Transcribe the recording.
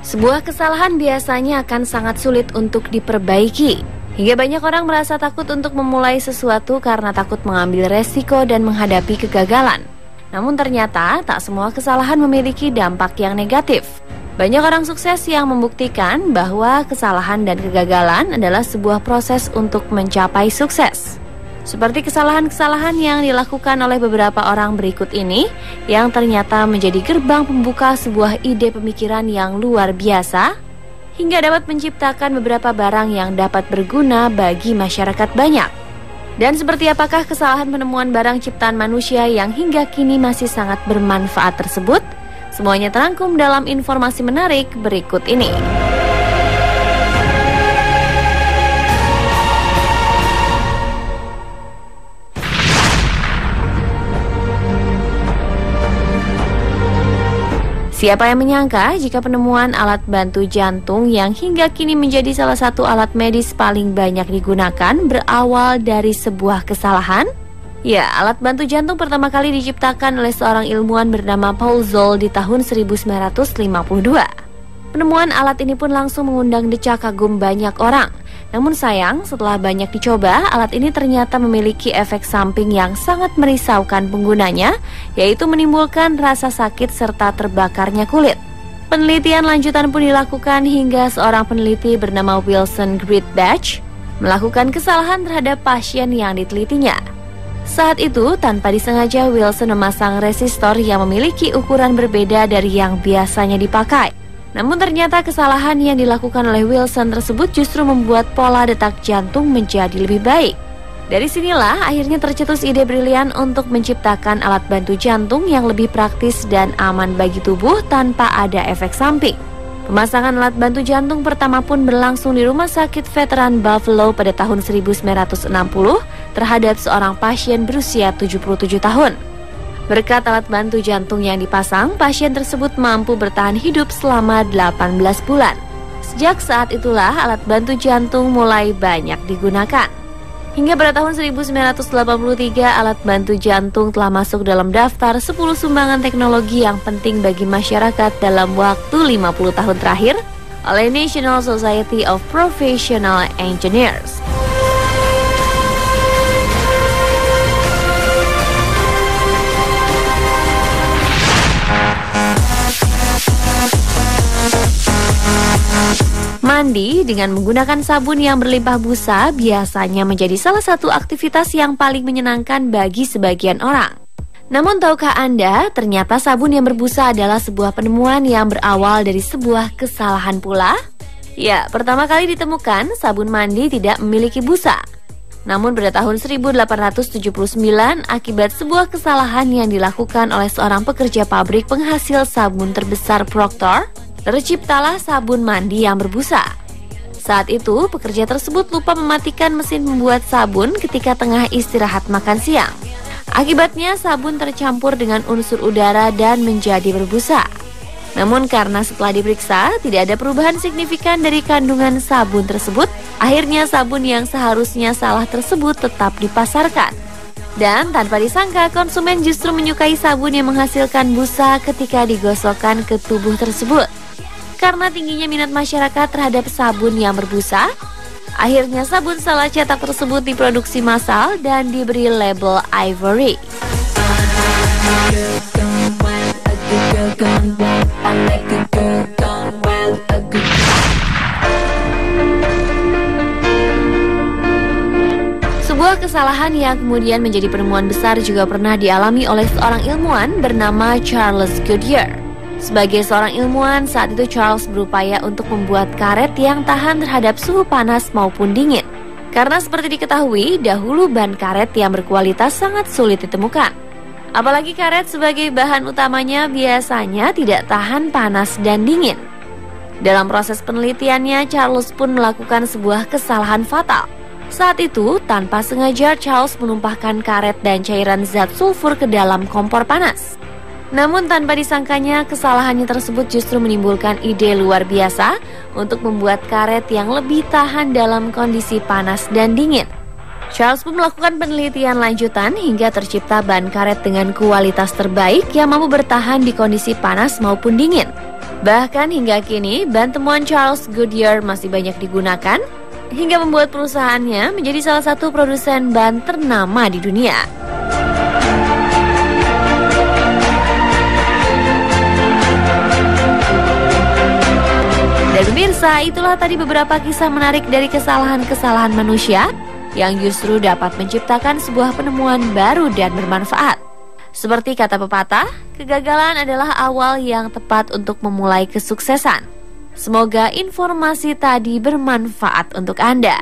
Sebuah kesalahan biasanya akan sangat sulit untuk diperbaiki. Hingga banyak orang merasa takut untuk memulai sesuatu karena takut mengambil resiko dan menghadapi kegagalan. Namun ternyata tak semua kesalahan memiliki dampak yang negatif. Banyak orang sukses yang membuktikan bahwa kesalahan dan kegagalan adalah sebuah proses untuk mencapai sukses. Seperti kesalahan-kesalahan yang dilakukan oleh beberapa orang berikut ini, yang ternyata menjadi gerbang pembuka sebuah ide pemikiran yang luar biasa, hingga dapat menciptakan beberapa barang yang dapat berguna bagi masyarakat banyak. Dan seperti apakah kesalahan penemuan barang ciptaan manusia yang hingga kini masih sangat bermanfaat tersebut? Semuanya terangkum dalam informasi menarik berikut ini. Siapa yang menyangka jika penemuan alat bantu jantung yang hingga kini menjadi salah satu alat medis paling banyak digunakan berawal dari sebuah kesalahan? Ya, alat bantu jantung pertama kali diciptakan oleh seorang ilmuwan bernama Paul Zoll di tahun 1952. Penemuan alat ini pun langsung mengundang decak kagum banyak orang. Namun sayang, setelah banyak dicoba, alat ini ternyata memiliki efek samping yang sangat merisaukan penggunanya, yaitu menimbulkan rasa sakit serta terbakarnya kulit. Penelitian lanjutan pun dilakukan hingga seorang peneliti bernama Wilson Greatbatch melakukan kesalahan terhadap pasien yang ditelitinya. Saat itu, tanpa disengaja Wilson memasang resistor yang memiliki ukuran berbeda dari yang biasanya dipakai. Namun ternyata kesalahan yang dilakukan oleh Wilson tersebut justru membuat pola detak jantung menjadi lebih baik. Dari sinilah akhirnya tercetus ide brilian untuk menciptakan alat bantu jantung yang lebih praktis dan aman bagi tubuh tanpa ada efek samping. Pemasangan alat bantu jantung pertama pun berlangsung di Rumah Sakit Veteran Buffalo pada tahun 1960 terhadap seorang pasien berusia 77 tahun. Berkat alat bantu jantung yang dipasang, pasien tersebut mampu bertahan hidup selama 18 bulan. Sejak saat itulah alat bantu jantung mulai banyak digunakan. Hingga pada tahun 1983, alat bantu jantung telah masuk dalam daftar 10 sumbangan teknologi yang penting bagi masyarakat dalam waktu 50 tahun terakhir oleh National Society of Professional Engineers. Mandi dengan menggunakan sabun yang berlimpah busa biasanya menjadi salah satu aktivitas yang paling menyenangkan bagi sebagian orang. Namun tahukah Anda, ternyata sabun yang berbusa adalah sebuah penemuan yang berawal dari sebuah kesalahan pula? Ya, pertama kali ditemukan sabun mandi tidak memiliki busa. Namun pada tahun 1879, akibat sebuah kesalahan yang dilakukan oleh seorang pekerja pabrik penghasil sabun terbesar Procter, terciptalah sabun mandi yang berbusa. Saat itu, pekerja tersebut lupa mematikan mesin pembuat sabun ketika tengah istirahat makan siang. Akibatnya, sabun tercampur dengan unsur udara dan menjadi berbusa. Namun karena setelah diperiksa, tidak ada perubahan signifikan dari kandungan sabun tersebut, akhirnya sabun yang seharusnya salah tersebut tetap dipasarkan. Dan tanpa disangka, konsumen justru menyukai sabun yang menghasilkan busa ketika digosokkan ke tubuh tersebut. Karena tingginya minat masyarakat terhadap sabun yang berbusa, akhirnya sabun salah cetak tersebut diproduksi massal dan diberi label Ivory. Sebuah kesalahan yang kemudian menjadi penemuan besar juga pernah dialami oleh seorang ilmuwan bernama Charles Goodyear. Sebagai seorang ilmuwan, saat itu Charles berupaya untuk membuat karet yang tahan terhadap suhu panas maupun dingin. Karena seperti diketahui, dahulu ban karet yang berkualitas sangat sulit ditemukan. Apalagi karet sebagai bahan utamanya biasanya tidak tahan panas dan dingin. Dalam proses penelitiannya, Charles pun melakukan sebuah kesalahan fatal. Saat itu, tanpa sengaja Charles menumpahkan karet dan cairan zat sulfur ke dalam kompor panas. Namun tanpa disangkanya, kesalahannya tersebut justru menimbulkan ide luar biasa untuk membuat karet yang lebih tahan dalam kondisi panas dan dingin. Charles pun melakukan penelitian lanjutan hingga tercipta ban karet dengan kualitas terbaik yang mampu bertahan di kondisi panas maupun dingin. Bahkan hingga kini, ban temuan Charles Goodyear masih banyak digunakan hingga membuat perusahaannya menjadi salah satu produsen ban ternama di dunia. Dan pemirsa, itulah tadi beberapa kisah menarik dari kesalahan-kesalahan manusia yang justru dapat menciptakan sebuah penemuan baru dan bermanfaat. Seperti kata pepatah, kegagalan adalah awal yang tepat untuk memulai kesuksesan. Semoga informasi tadi bermanfaat untuk Anda.